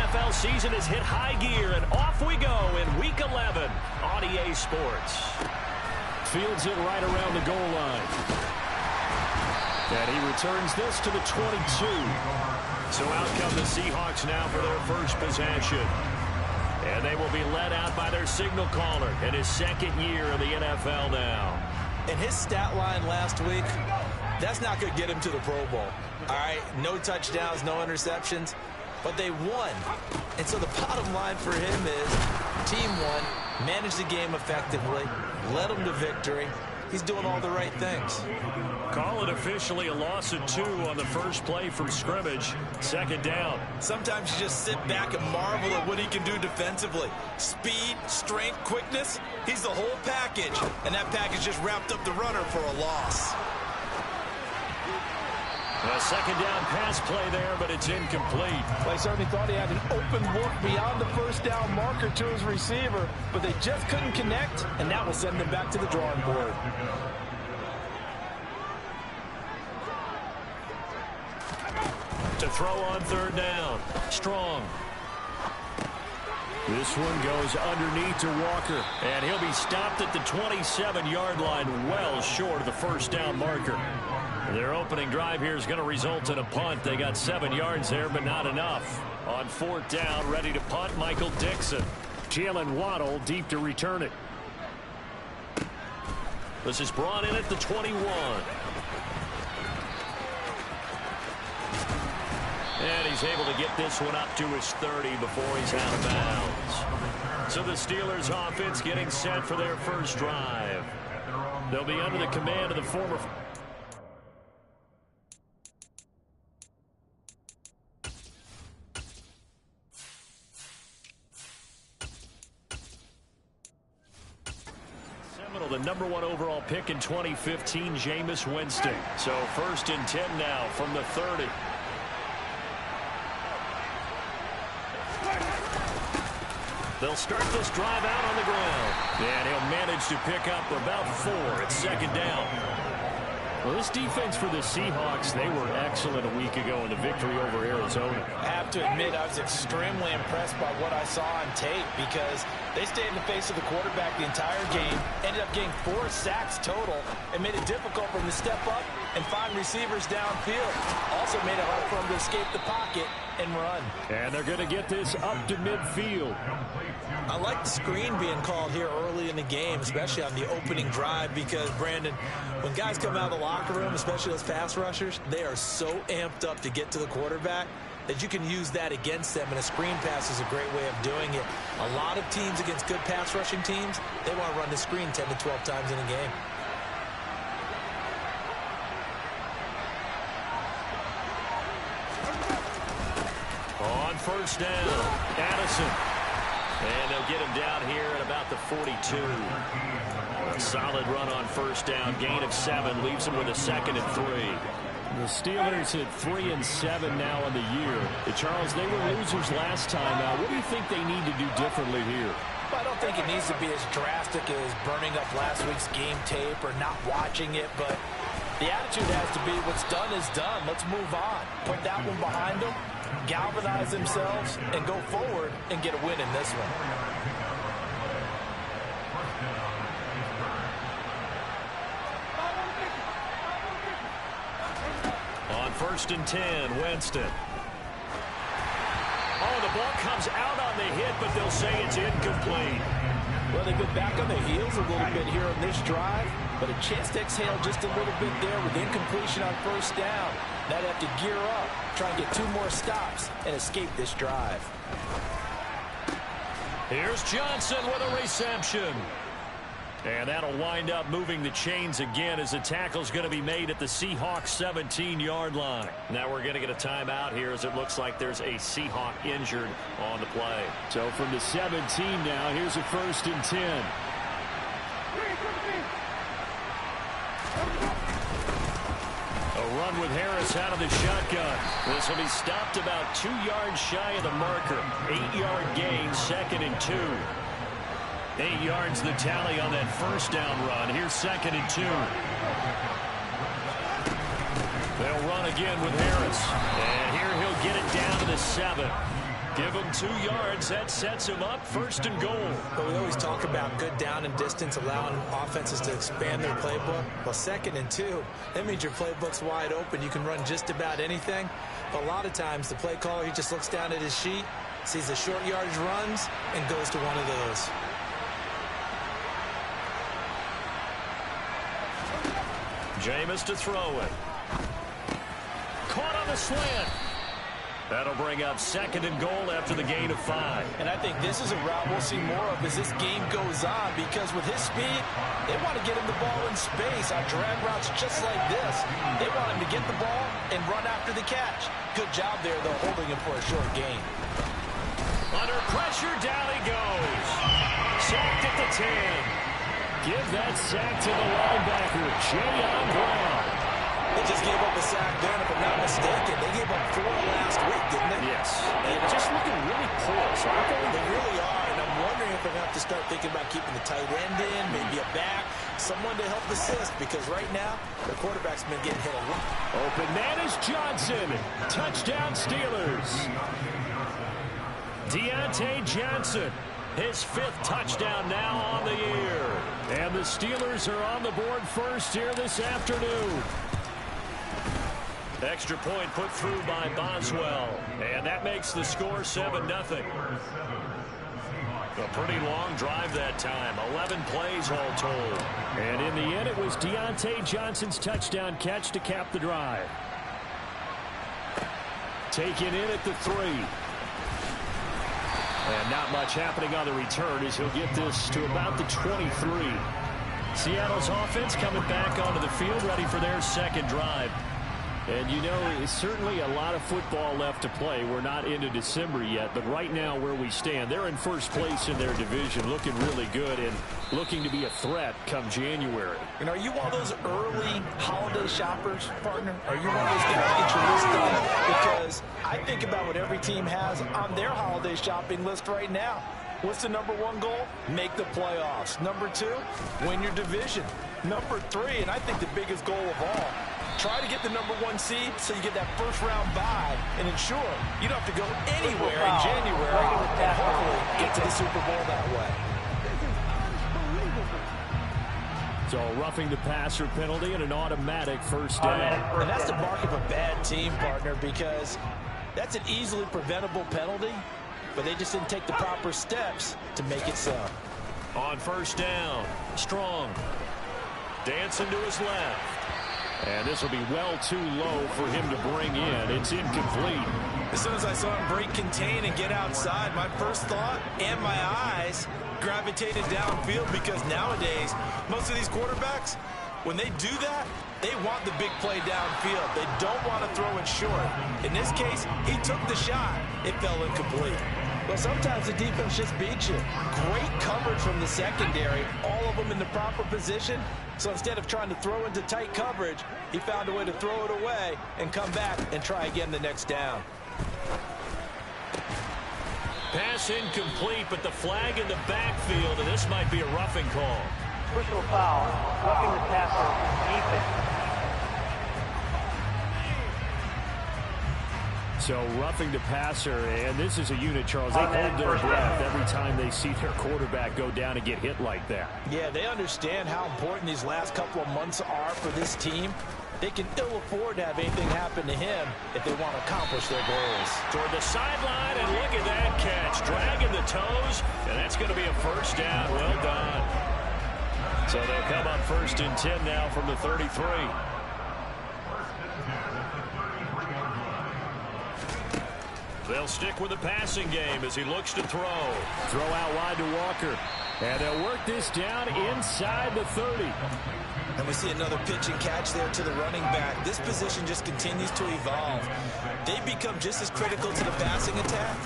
NFL season has hit high gear, and off we go in Week 11 on EA Sports. Fields it right around the goal line. And he returns this to the 22. So out come the Seahawks now for their first possession. And they will be led out by their signal caller in his second year in the NFL now. And his stat line last week, that's not going to get him to the Pro Bowl. All right, no touchdowns, no interceptions, but they won. And so the bottom line for him is team won, managed the game effectively, led them to victory. He's doing all the right things. Call it officially a loss of 2 on the first play from scrimmage. Second down. Sometimes you just sit back and marvel at what he can do defensively. Speed, strength, quickness. He's the whole package. And that package just wrapped up the runner for a loss. A second down pass play there, but it's incomplete. They certainly thought he had an open look beyond the first down marker to his receiver, but they just couldn't connect, and that will send them back to the drawing board. To throw on third down. Strong. This one goes underneath to Walker, and he'll be stopped at the 27-yard line, well short of the first down marker. Their opening drive here is going to result in a punt. They got 7 yards there, but not enough. On fourth down, ready to punt, Michael Dixon. Jalen Waddle deep to return it. This is brought in at the 21. And he's able to get this one up to his 30 before he's out of bounds. So the Steelers offense getting set for their first drive. They'll be under the command of the former... the #1 overall pick in 2015, Jameis Winston. So first and 10 now from the 30. They'll start this drive out on the ground. And he'll manage to pick up about 4 at second down. Well, this defense for the Seahawks, they were excellent a week ago in the victory over Arizona. I have to admit, I was extremely impressed by what I saw on tape because they stayed in the face of the quarterback the entire game, ended up getting 4 sacks total, and made it difficult for him to step up and find receivers downfield. Also made it hard for him to escape the pocket and run. And they're going to get this up to midfield. I like the screen being called here early in the game, especially on the opening drive, because, Brandon, when guys come out of the locker room, especially those pass rushers, they are so amped up to get to the quarterback that you can use that against them, and a screen pass is a great way of doing it. A lot of teams against good pass rushing teams, they want to run the screen 10 to 12 times in a game. On first down, Addison. And they'll get him down here at about the 42. A solid run on first down. Gain of 7 leaves him with a second and 3. The Steelers at 3-7 now in the year. Charles, they were losers last time out. What do you think they need to do differently here? I don't think it needs to be as drastic as burning up last week's game tape or not watching it, but the attitude has to be what's done is done. Let's move on. Put that one behind them, galvanize themselves, and go forward and get a win in this one. On first and 10, Winston. Oh, the ball comes out on the hit, but they'll say it's incomplete. Well, they've been back on their heels a little bit here on this drive, but a chance to exhale just a little bit there with incompletion on first down. Now they have to gear up, try and get 2 more stops, and escape this drive. Here's Johnson with a reception. And that'll wind up moving the chains again as the tackle's going to be made at the Seahawks 17-yard line. Now we're going to get a timeout here as it looks like there's a Seahawk injured on the play. So from the 17 now, here's a first and 10. A run with Harris out of the shotgun. This will be stopped about 2 yards shy of the marker. 8-yard gain, second and 2. 8 yards the tally on that first down run. Here's second and 2. They'll run again with Harris. And here he'll get it down to the 7. Give him 2 yards. That sets him up 1st and goal. But we always talk about good down and distance, allowing offenses to expand their playbook. Well, 2nd and 2, that means your playbook's wide open. You can run just about anything. But a lot of times, the play caller, he just looks down at his sheet, sees the short yardage runs, and goes to one of those. Jameis to throw it. Caught on the slant. That'll bring up 2nd and goal after the gain of 5. And I think this is a route we'll see more of as this game goes on, because with his speed, they want to get him the ball in space on drag routes just like this. They want him to get the ball and run after the catch. Good job there, though, holding him for a short gain. Under pressure, down he goes. Sacked at the 10. Give that sack to the linebacker, Jayon Brown. They just gave up a sack there, and if I'm not mistaken, they gave up 4 last week, didn't they? Yes. And just looking really porous, aren't they? They really are, and I'm wondering if they're going to have to start thinking about keeping the tight end in, maybe a back, someone to help assist, because right now, the quarterback's been getting hit a lot. Open man is Johnson. Touchdown Steelers. Deontay Johnson, his 5th touchdown now on the year. And the Steelers are on the board first here this afternoon. Extra point put through by Boswell. And that makes the score 7-0. A pretty long drive that time. 11 plays all told. And in the end, it was Deontay Johnson's touchdown catch to cap the drive. Taken in at the 3. And not much happening on the return as he'll get this to about the 23. Seattle's offense coming back onto the field, ready for their 2nd drive. And, you know, it's certainly a lot of football left to play. We're not into December yet, but right now where we stand, they're in 1st place in their division, looking really good and looking to be a threat come January. And are you one of those early holiday shoppers, partner? Are you one of those guys that get your list done? Because I think about what every team has on their holiday shopping list right now. What's the number 1 goal? Make the playoffs. Number 2, win your division. Number 3, and I think the biggest goal of all, try to get the number 1 seed so you get that 1st round bye and ensure you don't have to go anywhere in January and hopefully get to the Super Bowl that way. So roughing the passer penalty and an automatic 1st down. And that's the mark of a bad team, partner, because that's an easily preventable penalty, but they just didn't take the proper steps to make it so. On 1st down, Strong. Dancing to his left. And this will be well too low for him to bring in. It's incomplete. As soon as I saw him break contain and get outside, my first thought and my eyes gravitated downfield, because nowadays, most of these quarterbacks, when they do that, they want the big play downfield. They don't want to throw it short. In this case, he took the shot. It fell incomplete. Well, sometimes the defense just beats you. Great coverage from the secondary, all of them in the proper position. So instead of trying to throw into tight coverage, he found a way to throw it away and come back and try again the next down. Pass incomplete, but the flag in the backfield, and this might be a roughing call. Personal foul, roughing the passer, defense. So roughing the passer, and this is a unit, Charles. They hold their breath every time they see their quarterback go down and get hit like that. Yeah, they understand how important these last couple of months are for this team. They can ill afford to have anything happen to him if they want to accomplish their goals. Toward the sideline, and look at that catch. Dragging the toes, and that's going to be a 1st down. Well done. So they'll come up 1st and 10 now from the 33. They'll stick with the passing game as he looks to throw. Throw out wide to Walker. And they'll work this down inside the 30. And we see another pitch and catch there to the running back. This position just continues to evolve. They become just as critical to the passing attack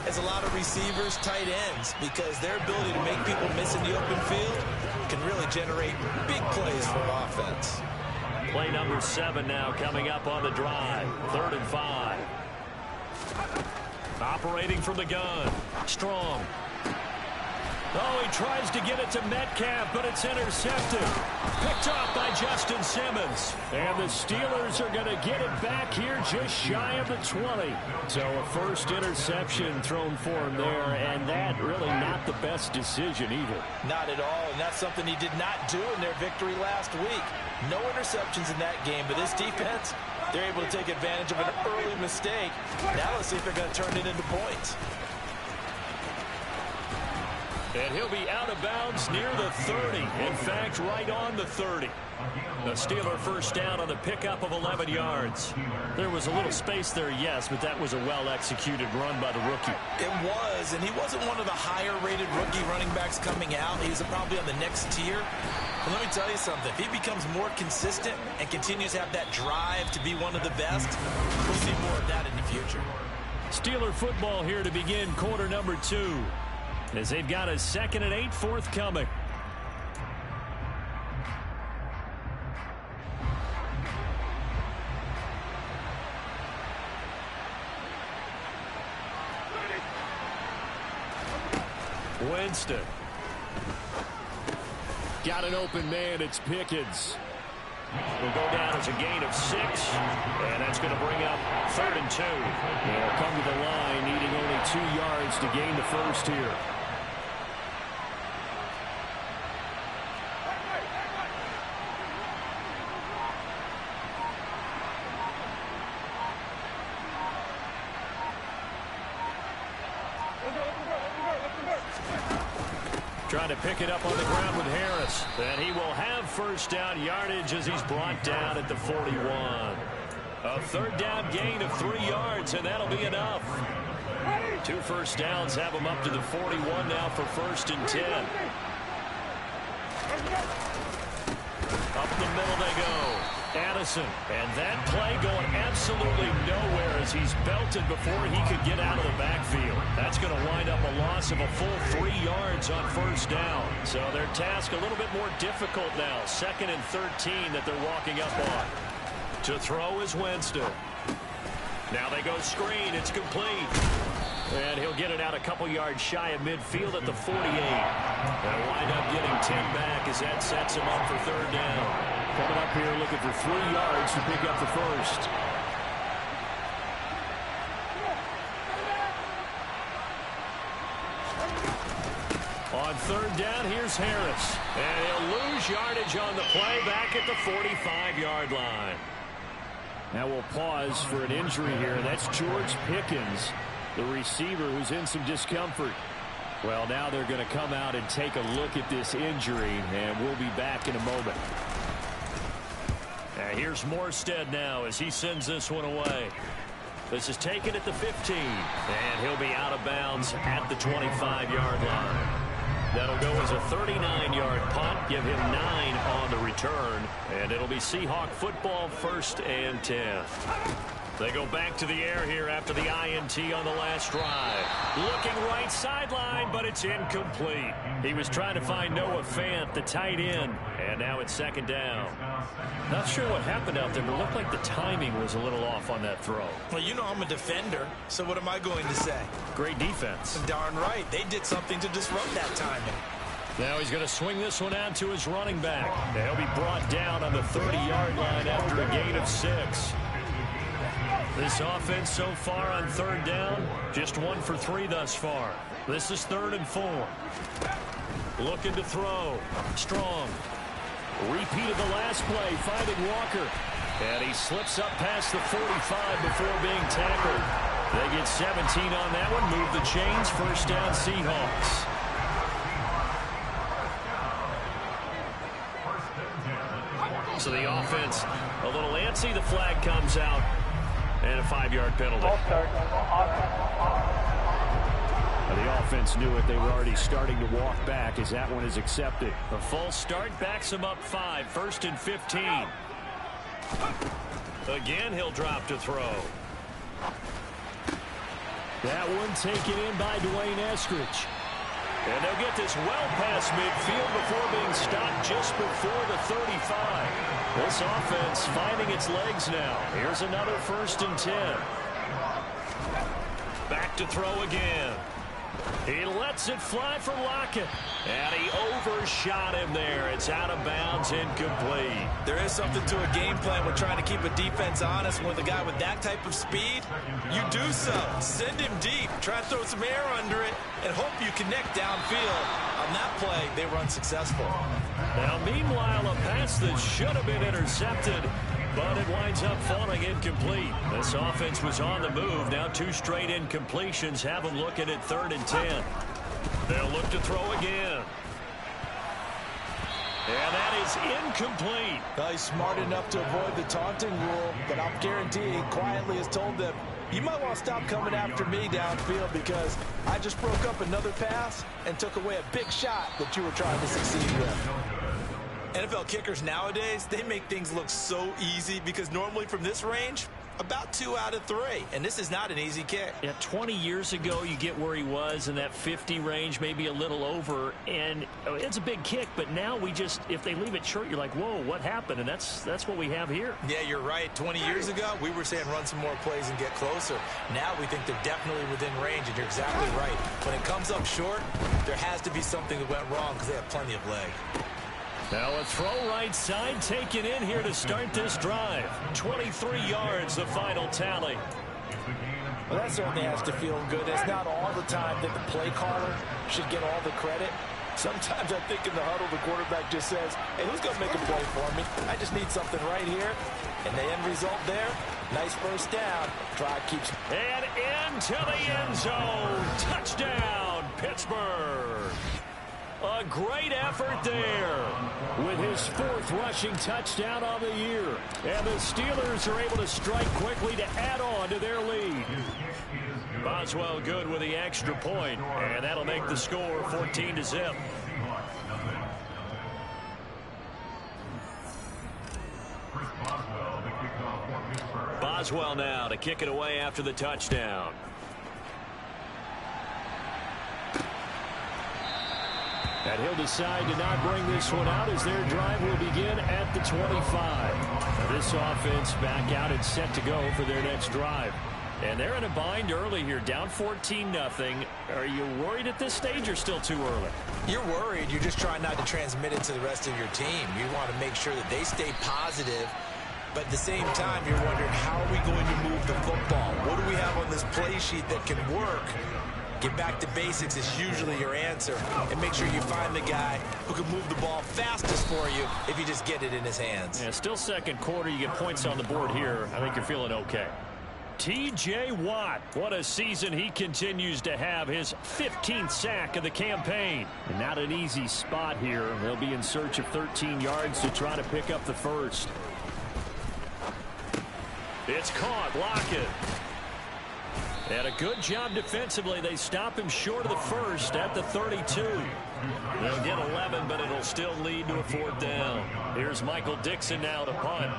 as a lot of receivers, tight ends, because their ability to make people miss in the open field can really generate big plays for offense. Play number 7 now coming up on the drive. 3rd and 5. Operating from the gun. Strong. Oh, he tries to get it to Metcalf, but it's intercepted. Picked off by Justin Simmons. And the Steelers are going to get it back here just shy of the 20. So a first interception thrown for him there, and that really not the best decision either. Not at all, and that's something he did not do in their victory last week. No interceptions in that game, but this defense, they're able to take advantage of an early mistake. Now let's see if they're going to turn it into points. And he'll be out of bounds near the 30. In fact, right on the 30. The Steeler first down on the pickup of 11 yards. There was a little space there, yes, but that was a well-executed run by the rookie. It was, and he wasn't one of the higher-rated rookie running backs coming out. He was probably on the next tier. But let me tell you something. If he becomes more consistent and continues to have that drive to be one of the best, we'll see more of that in the future. Steeler football here to begin quarter number 2. As they've got a 2nd and 8 forthcoming. Winston. Got an open man. It's Pickens. Will go down as a gain of 6. And that's going to bring up 3rd and 2. They'll come to the line needing only 2 yards to gain the first here. Trying to pick it up on the ground with Harris. And he will have first down yardage as he's brought down at the 41. A 3rd down gain of 3 yards, and that'll be enough. 2 first downs have him up to the 41 now for 1st and 10. Up the middle they go. Addison, and that play going absolutely nowhere as he's belted before he could get out of the backfield. That's going to wind up a loss of a full 3 yards on 1st down. So their task a little bit more difficult now. 2nd and 13 that they're walking up on. To throw is Winston. Now they go screen. It's complete. And he'll get it out a couple yards shy of midfield at the 48. They'll wind up getting 10 back as that sets him up for 3rd down. Coming up here looking for 3 yards to pick up the first. On 3rd down, here's Harris. And he'll lose yardage on the play back at the 45-yard line. Now we'll pause for an injury here. That's George Pickens, the receiver who's in some discomfort. Well, now they're going to come out and take a look at this injury, and we'll be back in a moment. Here's Morstead now as he sends this one away. This is taken at the 15, and he'll be out of bounds at the 25-yard line. That'll go as a 39-yard punt, give him 9 on the return, and it'll be Seahawk football 1st and 10. They go back to the air here after the INT on the last drive. Looking right sideline, but it's incomplete. He was trying to find Noah Fant, the tight end, and now it's 2nd down. Not sure what happened out there, but it looked like the timing was a little off on that throw. Well, you know I'm a defender, so what am I going to say? Great defense. Darn right. They did something to disrupt that timing. Now he's going to swing this one out to his running back. He'll be brought down on the 30-yard line after a gain of 6. This offense so far on 3rd down, just 1 for 3 thus far. This is 3rd and 4. Looking to throw. Strong. Repeat of the last play, finding Walker. And he slips up past the 45 before being tackled. They get 17 on that one, move the chains, 1st down Seahawks. So the offense a little antsy, the flag comes out. And a 5-yard penalty. The offense knew it. They were already starting to walk back as that one is accepted. A false start backs him up 5. 1st and 15. Again, he'll drop to throw. That one taken in by Dwayne Eskridge. And they'll get this well past midfield before being stopped just before the 35. This offense finding its legs now. Here's another 1st and 10. Back to throw again. He lets it fly for Lockett. And he overshot him there. It's out of bounds, incomplete. There is something to a game plan when trying to keep a defense honest. With a guy with that type of speed, you do so. Send him deep. Try to throw some air under it and hope you connect downfield. On that play, they were unsuccessful. Now, meanwhile, a pass that should have been intercepted, but it winds up falling incomplete. This offense was on the move. Now 2 straight incompletions have them looking at 3rd and 10. They'll look to throw again. And that is incomplete. Well, he's smart enough to avoid the taunting rule, but I'll guarantee he quietly has told them, you might want to stop coming after me downfield because I just broke up another pass and took away a big shot that you were trying to succeed with. NFL kickers nowadays, they make things look so easy because normally from this range, about 2 out of 3. And this is not an easy kick. Yeah, 20 years ago, you get where he was in that 50 range, maybe a little over. And it's a big kick, but now we just, if they leave it short, you're like, whoa, what happened? And that's what we have here. Yeah, you're right. 20 years ago, we were saying run some more plays and get closer. Now we think they're definitely within range, and you're exactly right. When it comes up short, there has to be something that went wrong because they have plenty of leg. Now a throw right side taken in here to start this drive. 23 yards, the final tally. Well, that certainly has to feel good. It's not all the time that the play caller should get all the credit. Sometimes I think in the huddle, the quarterback just says, hey, who's going to make a play for me? I just need something right here. And the end result there, nice first down. Drive keeps. And into the end zone. Touchdown, Pittsburgh. A great effort there with his 4th rushing touchdown on the year. And the Steelers are able to strike quickly to add on to their lead. Boswell good with the extra point, and that'll make the score 14-0. Boswell now to kick it away after the touchdown. And he'll decide to not bring this one out as their drive will begin at the 25. Now this offense back out and set to go for their next drive. And they're in a bind early here, down 14-0. Are you worried at this stage or still too early? You're worried. You're just trying not to transmit it to the rest of your team. You want to make sure that they stay positive. But at the same time, you're wondering, how are we going to move the football? What do we have on this play sheet that can work? Get back to basics is usually your answer. And make sure you find the guy who can move the ball fastest for you if you just get it in his hands. Yeah, still second quarter. You get points on the board here. I think you're feeling okay. T.J. Watt, what a season he continues to have. His 15th sack of the campaign. And not an easy spot here. They'll be in search of 13 yards to try to pick up the first. It's caught. Lockett. And a good job defensively. They stop him short of the first at the 32. They'll get 11, but it'll still lead to a 4th down. Here's Michael Dixon now to punt.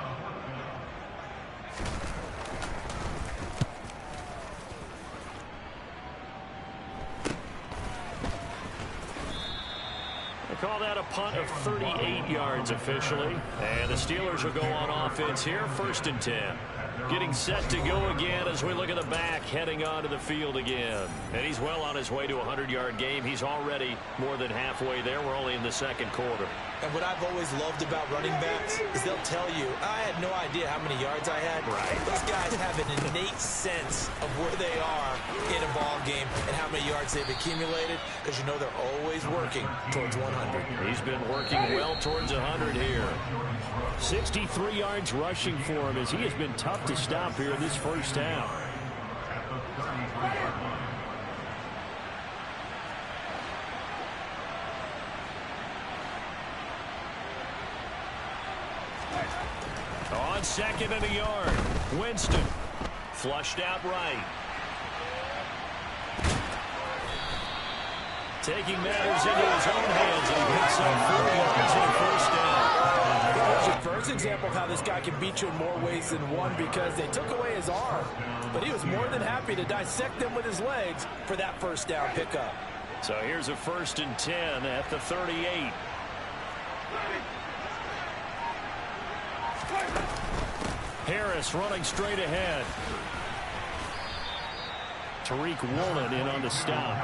They call that a punt of 38 yards officially. And the Steelers will go on offense here, 1st and 10. Getting set to go again as we look at the back, heading onto the field again. And he's well on his way to a 100-yard game. He's already more than halfway there. We're only in the second quarter. And what I've always loved about running backs is they'll tell you, I had no idea how many yards I had. Right. Those guys have an innate sense of where they are in a ball game and how many yards they've accumulated, because you know they're always working towards 100. He's been working well towards 100 here. 63 yards rushing for him as he has been tough to stop here in this first half. On 2nd and a yard. Winston flushed out right. Taking matters into his own hands and picks up 4 yards on 1st down. There's your first example of how this guy can beat you in more ways than one, because they took away his arm, but he was more than happy to dissect them with his legs for that 1st down pickup. So here's a 1st and 10 at the 38. Harris running straight ahead. Tariq Woolen in on the stop.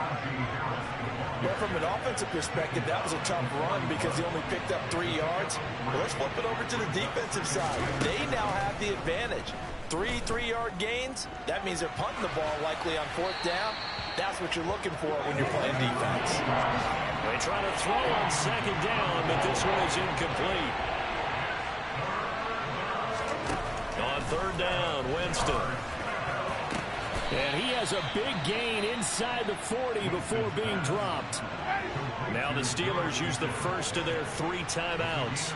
Well, from an offensive perspective, that was a tough run because he only picked up 3 yards. Well, let's flip it over to the defensive side. They now have the advantage. 3 3-yard gains. That means they're punting the ball likely on 4th down. That's what you're looking for when you're playing defense. They try to throw on 2nd down, but this one is incomplete. On 3rd down, Winston. And he has a big gain inside the 40 before being dropped. Now the Steelers use the first of their 3 timeouts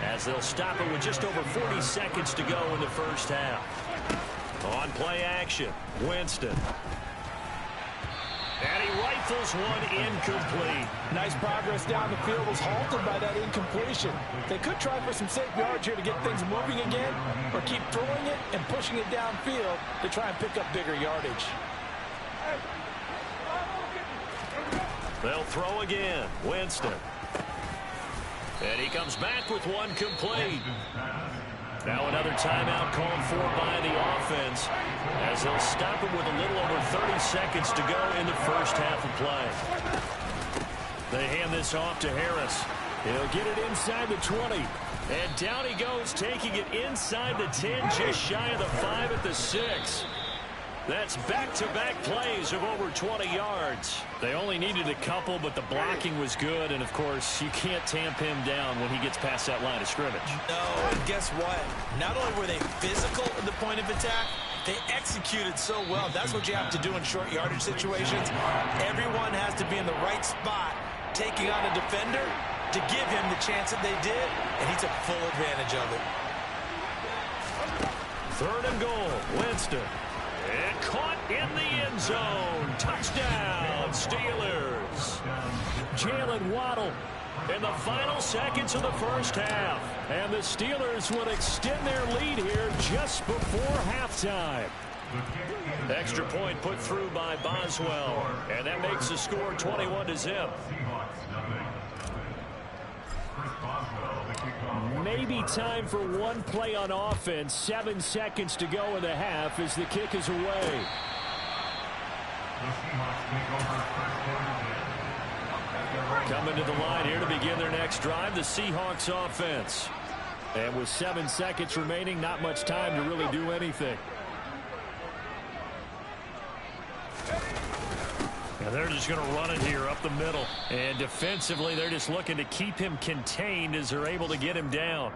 as they'll stop it with just over 40 seconds to go in the first half. On play action, Winston. And he rifles one incomplete. Nice progress down the field was halted by that incompletion. They could try for some safe yards here to get things moving again, or keep throwing it and pushing it downfield to try and pick up bigger yardage. They'll throw again. Winston. And he comes back with one complete. Now another timeout called for by the offense as they'll stop it with a little over 30 seconds to go in the first half of play. They hand this off to Harris. He'll get it inside the 20. And down he goes, taking it inside the 10, just shy of the 5 at the 6. That's back-to-back plays of over 20 yards. They only needed a couple, but the blocking was good. And, of course, you can't tamp him down when he gets past that line of scrimmage. No, and guess what? Not only were they physical at the point of attack, they executed so well. That's what you have to do in short yardage situations. Everyone has to be in the right spot, taking on a defender to give him the chance that they did, and he took full advantage of it. 3rd and goal, Winston. And caught in the end zone. Touchdown, Steelers. Jalen Waddle in the final seconds of the first half. And the Steelers would extend their lead here just before halftime. Extra point put through by Boswell. And that makes the score 21-0. Maybe time for one play on offense. 7 seconds to go in the half as the kick is away. Coming to the line here to begin their next drive, the Seahawks offense. And with 7 seconds remaining, not much time to really do anything. And they're just going to run it here up the middle. And defensively, they're just looking to keep him contained as they're able to get him down.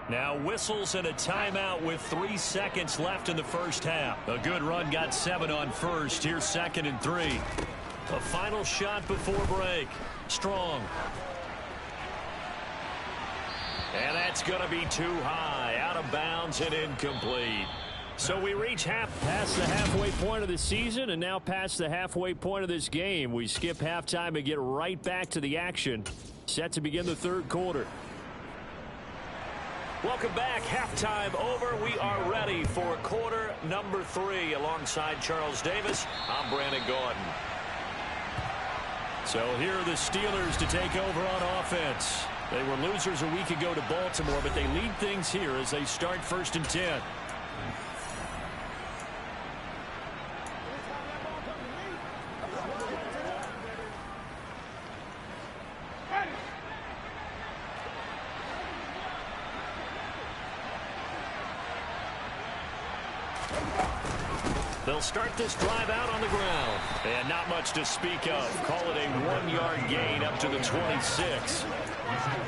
Now whistles and a timeout with 3 seconds left in the first half. A good run got 7 on first. Here's 2nd and 3. A final shot before break. Strong. And that's going to be too high. Out of bounds and incomplete. So we reach past the halfway point of the season and now past the halfway point of this game. We skip halftime and get right back to the action. Set to begin the 3rd quarter. Welcome back. Halftime over. We are ready for quarter number 3 alongside Charles Davis. I'm Brandon Gordon. So here are the Steelers to take over on offense. They were losers a week ago to Baltimore, but they lead things here as they start 1st and 10. They'll start this drive out on the ground. And not much to speak of. Call it a 1-yard gain up to the 26.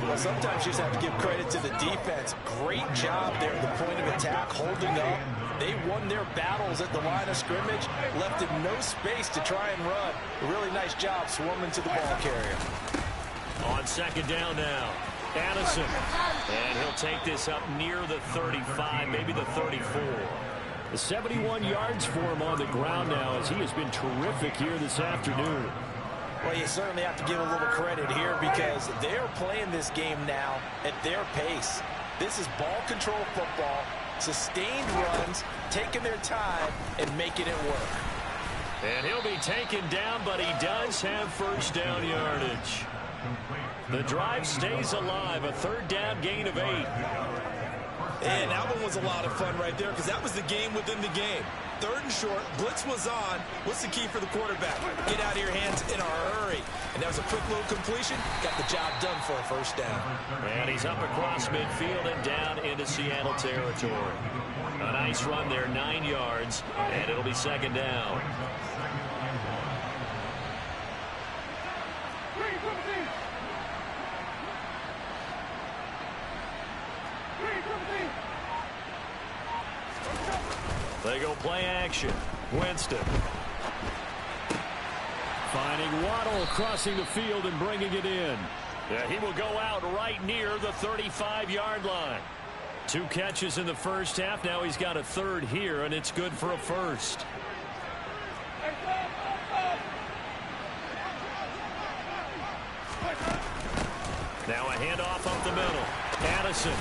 Well, sometimes you just have to give credit to the defense. Great job there at the point of attack, holding up. They won their battles at the line of scrimmage, left in no space to try and run. A really nice job swarming to the ball carrier. On 2nd down now, Addison. And he'll take this up near the 35, maybe the 34. The 71 yards for him on the ground now as he has been terrific here this afternoon. Well, you certainly have to give a little credit here because they're playing this game now at their pace. This is ball control football, sustained runs, taking their time and making it work. And he'll be taken down, but he does have 1st down yardage. The drive stays alive, a 3rd down gain of 8. And that one was a lot of fun right there because that was the game within the game. 3rd and short, blitz was on. What's the key for the quarterback? Get out of your hands in a hurry. And that was a quick little completion. Got the job done for a first down. And he's up across midfield and down into Seattle territory. A nice run there, 9 yards, and it'll be 2nd down. They go play action. Winston. Finding Waddle crossing the field and bringing it in. Yeah, he will go out right near the 35-yard line. 2 catches in the first half. Now he's got a 3rd here, and it's good for a 1st. Now a handoff up the middle. Addison.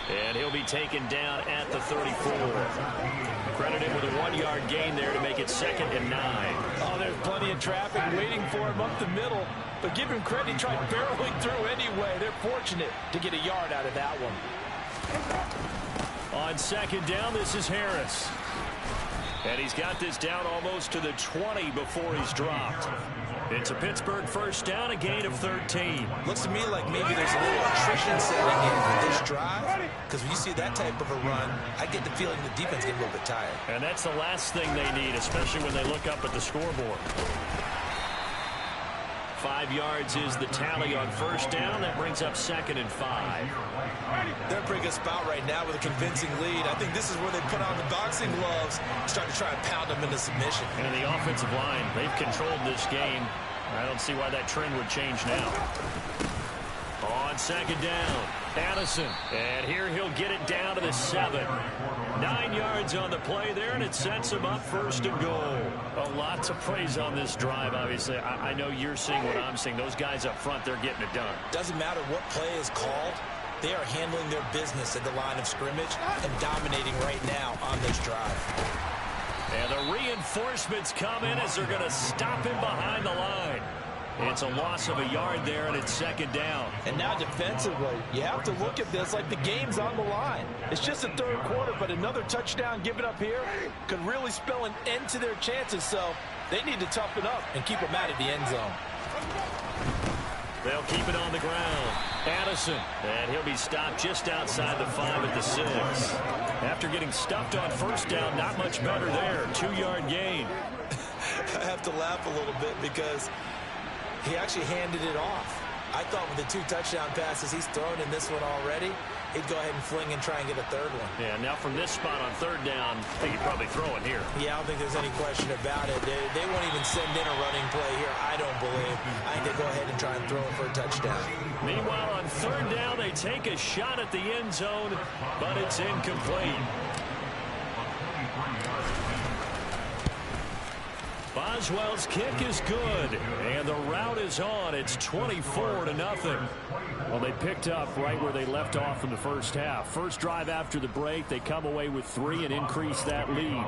And he'll be taken down at the 34. Credit him with a 1-yard gain there to make it 2nd and 9. Oh, there's plenty of traffic waiting for him up the middle. But give him credit, he tried barreling through anyway. They're fortunate to get a yard out of that one. On 2nd down, this is Harris. And he's got this down almost to the 20 before he's dropped. It's a Pittsburgh first down, a gain of 13. Looks to me like maybe there's a little attrition setting in for this drive. Because when you see that type of a run, I get the feeling the defense gets a little bit tired. And that's the last thing they need, especially when they look up at the scoreboard. 5 yards is the tally on first down. That brings up 2nd and 5. They're in a pretty good spot right now with a convincing lead. I think this is where they put on the boxing gloves and start to try and pound them into submission. And the offensive line, they've controlled this game. I don't see why that trend would change now. On 2nd down, Addison. And here he'll get it down to the 7. 9 yards on the play there, and it sets him up 1st and goal. A lot to praise on this drive, obviously. I know you're seeing what I'm seeing. Those guys up front, they're getting it done. Doesn't matter what play is called. They are handling their business at the line of scrimmage and dominating right now on this drive. And the reinforcements come in as they're going to stop him behind the line. It's a loss of a yard there, and it's 2nd down. And now defensively, you have to look at this like the game's on the line. It's just the 3rd quarter, but another touchdown given up here could really spell an end to their chances. So they need to toughen up and keep them out of the end zone. They'll keep it on the ground. Addison, and he'll be stopped just outside the 5 at the 6. After getting stuffed on first down, not much better there. 2-yard gain. I have to laugh a little bit because he actually handed it off. I thought with the 2 touchdown passes he's thrown in this one already, he'd go ahead and fling and try and get a 3rd one. Yeah, now from this spot on 3rd down, I think he'd probably throw it here. Yeah, I don't think there's any question about it. They won't even send in a running play here, I don't believe. I think they go ahead and try and throw it for a touchdown. Meanwhile, on 3rd down, they take a shot at the end zone, but it's incomplete. Boswell's kick is good, and the route is on. It's 24-0. Well, they picked up right where they left off in the first half. First drive after the break, they come away with 3 and increase that lead.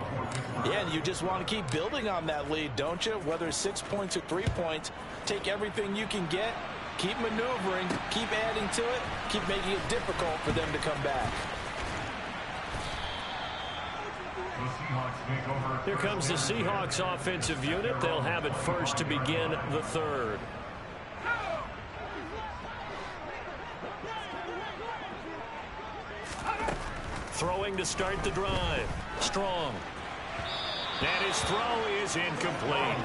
Yeah, and you just want to keep building on that lead, don't you? Whether it's 6 points or 3 points, take everything you can get, keep maneuvering, keep adding to it, keep making it difficult for them to come back. Here comes the Seahawks offensive unit. They'll have it first to begin the 3rd. Throwing to start the drive. Strong. And his throw is incomplete.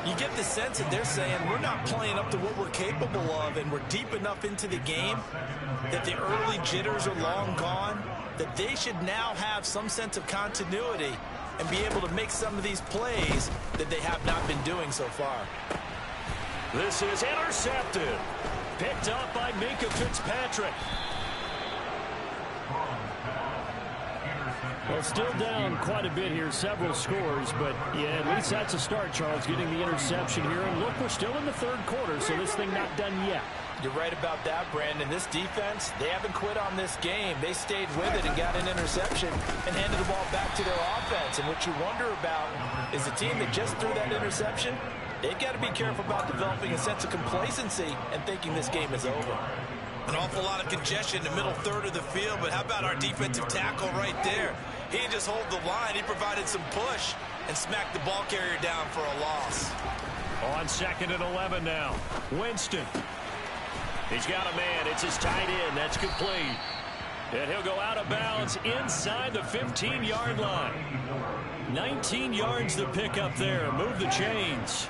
You get the sense that they're saying we're not playing up to what we're capable of, and we're deep enough into the game that the early jitters are long gone, that they should now have some sense of continuity and be able to make some of these plays that they have not been doing so far. This is intercepted. Picked up by Minkah Fitzpatrick. Well, still down quite a bit here, several scores, but yeah, at least that's a start, Charles, getting the interception here. And look, we're still in the 3rd quarter, so this thing not done yet. You're right about that, Brandon. This defense, they haven't quit on this game. They stayed with it and got an interception and handed the ball back to their offense. And what you wonder about is a team that just threw that interception, they've got to be careful about developing a sense of complacency and thinking this game is over. An awful lot of congestion in the middle third of the field, but how about our defensive tackle right there? He didn't just hold the line. He provided some push and smacked the ball carrier down for a loss. On 2nd and 11 now. Winston. He's got a man. It's his tight end. That's complete. And he'll go out of bounds inside the 15-yard line. 19 yards to pick up there. Move the chains.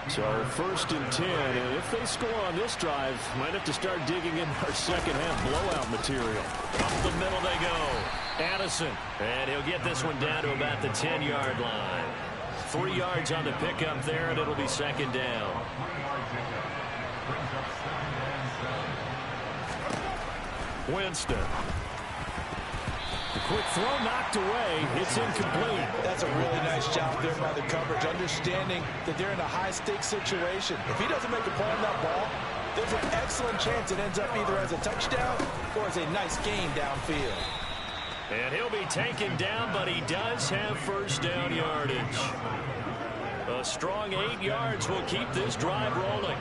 So 1st and 10, and if they score on this drive, might have to start digging in our second half blowout material. Up the middle they go. Addison, and he'll get this one down to about the 10-yard line. 3 yards on the pickup there, and it'll be 2nd down. Winston. The quick throw knocked away. It's incomplete. That's a really nice job there by the coverage, understanding that they're in a high-stakes situation. If he doesn't make a play on that ball, there's an excellent chance it ends up either as a touchdown or as a nice gain downfield. And he'll be taken down, but he does have 1st down yardage. A strong 8 yards will keep this drive rolling.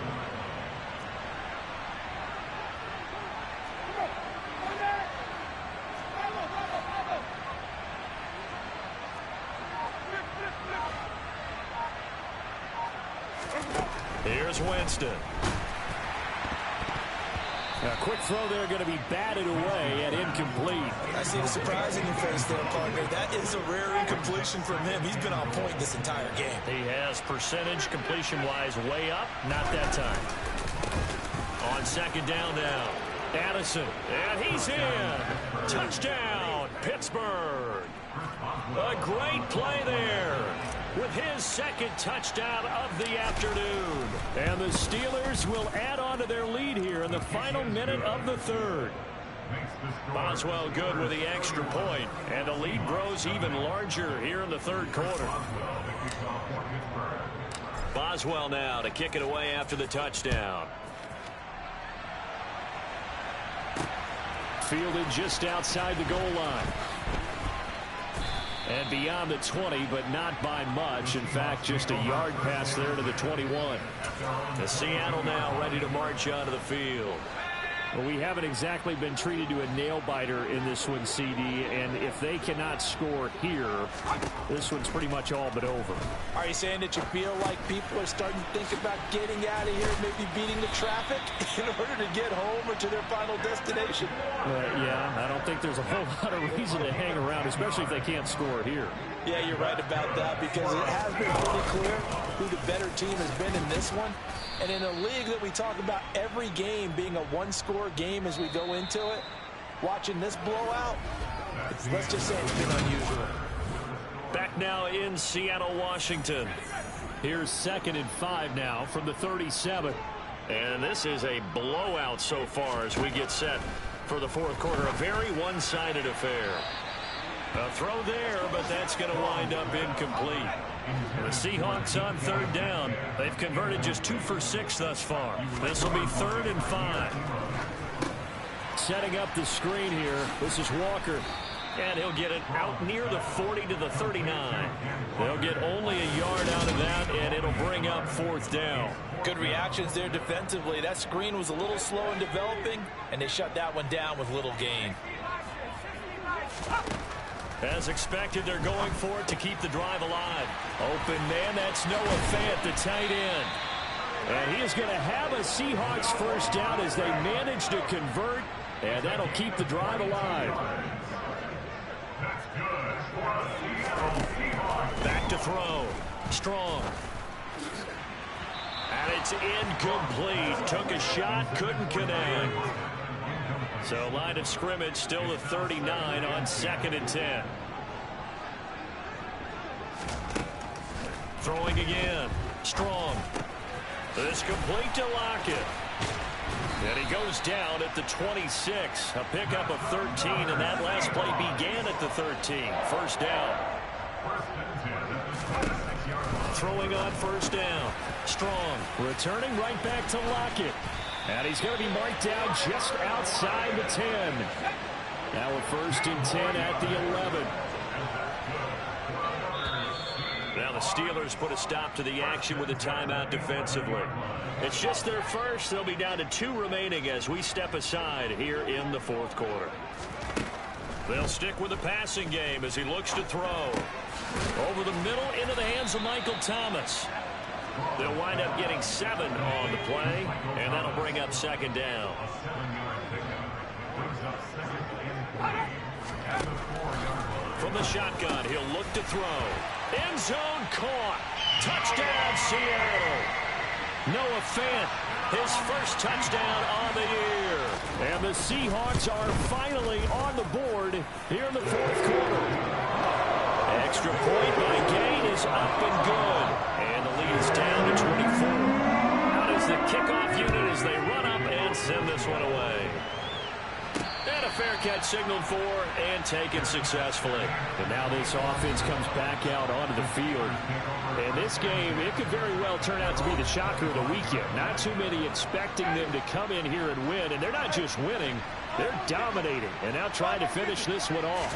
Here's Winston. A quick throw there going to be batted away and incomplete. I see the surprise in your face there, partner. That is a rare incompletion from him. He's been on point this entire game. He has percentage completion-wise way up. Not that time. On 2nd down now. Addison. And he's in. Touchdown, Pittsburgh. A great play there with his 2nd touchdown of the afternoon. And the Steelers will add on to their lead here in the final minute of the 3rd. Boswell good with the extra point, and the lead grows even larger here in the 3rd quarter. Boswell now to kick it away after the touchdown. Fielded just outside the goal line. And beyond the 20, but not by much. In fact, just a yard pass there to the 21. The Seattle now ready to march onto the field. Well, we haven't exactly been treated to a nail-biter in this one, CD, and if they cannot score here, this one's pretty much all but over. Are you saying that you feel like people are starting to think about getting out of here, maybe beating the traffic in order to get home or to their final destination? Yeah, I don't think there's a whole lot of reason to hang around, especially if they can't score here. Yeah, you're right about that, because it has been pretty clear who the better team has been in this one. And in a league that we talk about every game being a one-score game as we go into it, watching this blowout, let's just say it's been unusual. Back now in Seattle, Washington. Here's 2nd and 5 now from the 37. And this is a blowout so far as we get set for the 4th quarter. A very one-sided affair. A throw there, but that's going to wind up incomplete. The Seahawks on 3rd down. They've converted just 2 for 6 thus far. This will be 3rd and 5. Setting up the screen here. This is Walker. And he'll get it out near the 40 to the 39. They'll get only a yard out of that, and it'll bring up 4th down. Good reactions there defensively. That screen was a little slow in developing, and they shut that one down with little gain. As expected, they're going for it to keep the drive alive. Open man, that's Noah Fant, the tight end. And he is going to have a Seahawks 1st down as they manage to convert, and that'll keep the drive alive. Back to throw. Strong. And it's incomplete. Took a shot, couldn't connect. So line of scrimmage still the 39 on 2nd and 10. Throwing again. Strong. This complete to Lockett. And he goes down at the 26. A pickup of 13, and that last play began at the 13. 1st down. Throwing on 1st down. Strong. Returning right back to Lockett. And he's going to be marked down just outside the 10. Now a 1st and 10 at the 11. Now the Steelers put a stop to the action with a timeout defensively. It's just their first. They'll be down to 2 remaining as we step aside here in the fourth quarter. They'll stick with the passing game as he looks to throw. Over the middle into the hands of Michael Thomas. They'll wind up getting 7 on the play, and that'll bring up second down. From the shotgun, he'll look to throw. End zone caught. Touchdown, Seattle. Noah Fant, his first touchdown on the year. And the Seahawks are finally on the board here in the fourth quarter. Extra point by Gain is up and good. And the lead is down to 24. Out is the kickoff unit as they run up and send this one away. And a fair catch signaled for and taken successfully. And now this offense comes back out onto the field. And this game, it could very well turn out to be the shocker of the weekend. Not too many expecting them to come in here and win. And they're not just winning, they're dominating. And now trying to finish this one off.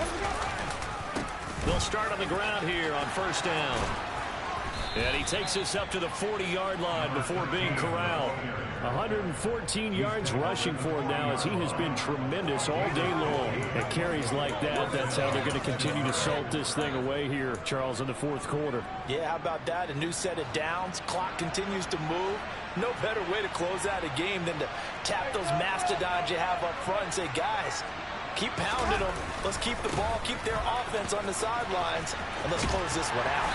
They'll start on the ground here on first down. And he takes this up to the 40-yard line before being corralled. 114 yards rushing for him now as he has been tremendous all day long. At carries like that, that's how they're going to continue to salt this thing away here, Charles, in the fourth quarter. Yeah, how about that? A new set of downs. Clock continues to move. No better way to close out a game than to tap those mastodons you have up front and say, guys, keep pounding them. Let's keep the ball, keep their offense on the sidelines, and let's close this one out.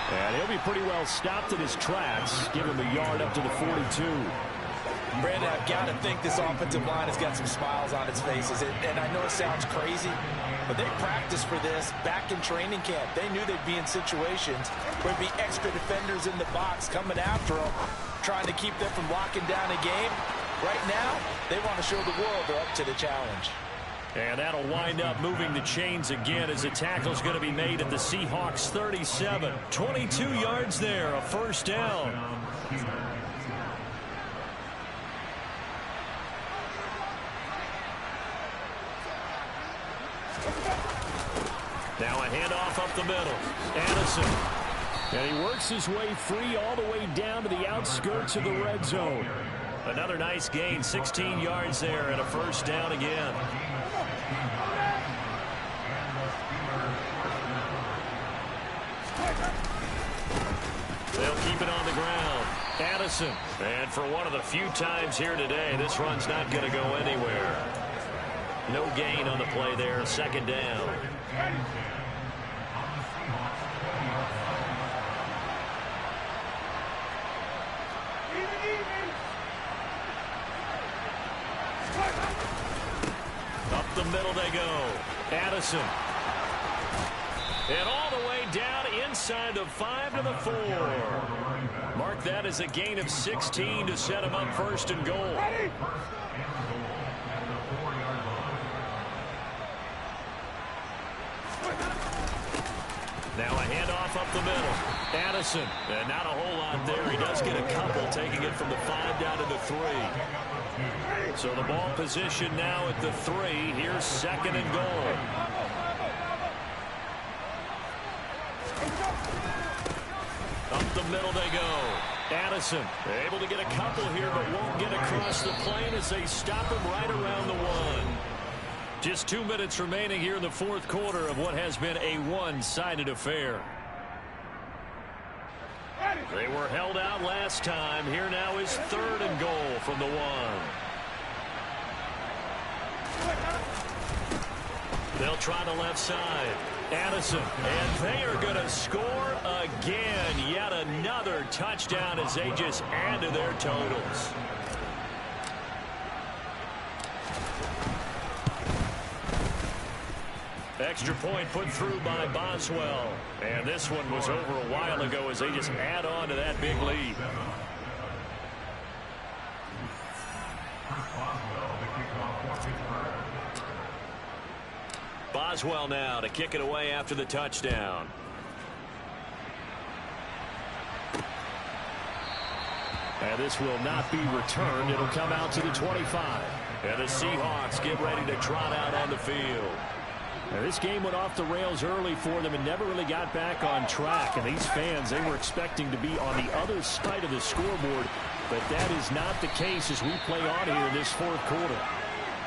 And he'll be pretty well stopped in his tracks. Give him a yard up to the 42. Brandon, I've got to think this offensive line has got some smiles on its faces. And I know it sounds crazy, but they practiced for this back in training camp. They knew they'd be in situations where there'd be extra defenders in the box coming after them, trying to keep them from locking down a game. Right now, they want to show the world they're up to the challenge. And that'll wind up moving the chains again as the tackle's going to be made at the Seahawks 37. 22 yards there, a first down. Now a handoff up the middle. Addison. And he works his way free all the way down to the outskirts of the red zone. Another nice gain, 16 yards there and a first down again. They'll keep it on the ground. Addison. And for one of the few times here today, this run's not going to go anywhere. No gain on the play there. Second down. Up the middle they go. Addison. And all the way down inside the 5 to the 4. Mark that as a gain of 16 to set him up first and goal. Now a handoff up the middle. Addison. And not a whole lot there. He does get a couple, taking it from the 5 down to the 3. So the ball position now at the 3. Here's second and goal. Up the middle they go. Addison able to get a couple here, but won't get across the plane as they stop him right around the 1. Just 2 minutes remaining here in the fourth quarter of what has been a one-sided affair. They were held out last time. Here now is third and goal from the 1. They'll try the left side. Addison, and they are going to score again. Yet another touchdown as they just add to their totals. Extra point put through by Boswell. And this one was over a while ago as they just add on to that big lead. Boswell now to kick it away after the touchdown. And this will not be returned. It'll come out to the 25. And the Seahawks get ready to trot out on the field. Now, this game went off the rails early for them and never really got back on track. And these fans, they were expecting to be on the other side of the scoreboard. But that is not the case as we play on here in this fourth quarter.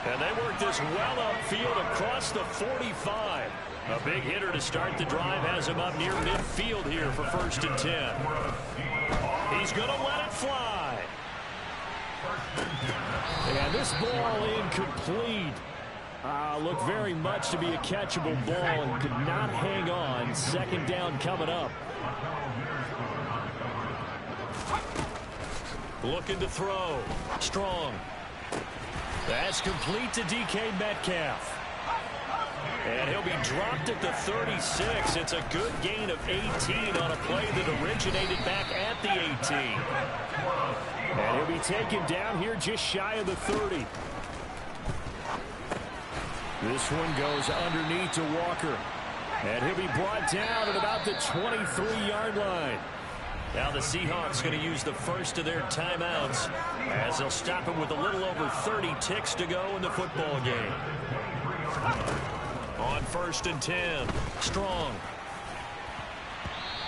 And they work this well upfield across the 45. A big hitter to start the drive has him up near midfield here for 1st and 10. He's going to let it fly. And this ball incomplete. Looked very much to be a catchable ball and could not hang on. 2nd down coming up. Looking to throw. Strong. That's complete to DK Metcalf. And he'll be dropped at the 36. It's a good gain of 18 on a play that originated back at the 18. And he'll be taken down here just shy of the 30. This one goes underneath to Walker. And he'll be brought down at about the 23-yard line. Now the Seahawks going to use the first of their timeouts as they'll stop him with a little over 30 ticks to go in the football game. On 1st and 10, Strong.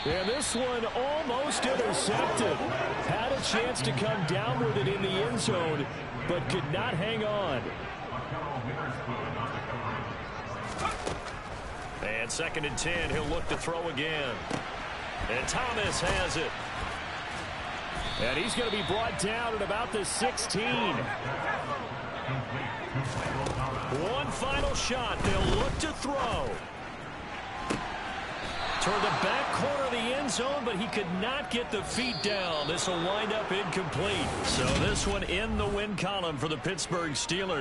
And this one almost intercepted. Had a chance to come down with it in the end zone, but could not hang on. And 2nd and 10, he'll look to throw again. And Thomas has it. And he's going to be brought down at about the 16. One final shot. They'll look to throw. Toward the back corner of the end zone, but he could not get the feet down. This will wind up incomplete. So this one in the win column for the Pittsburgh Steelers.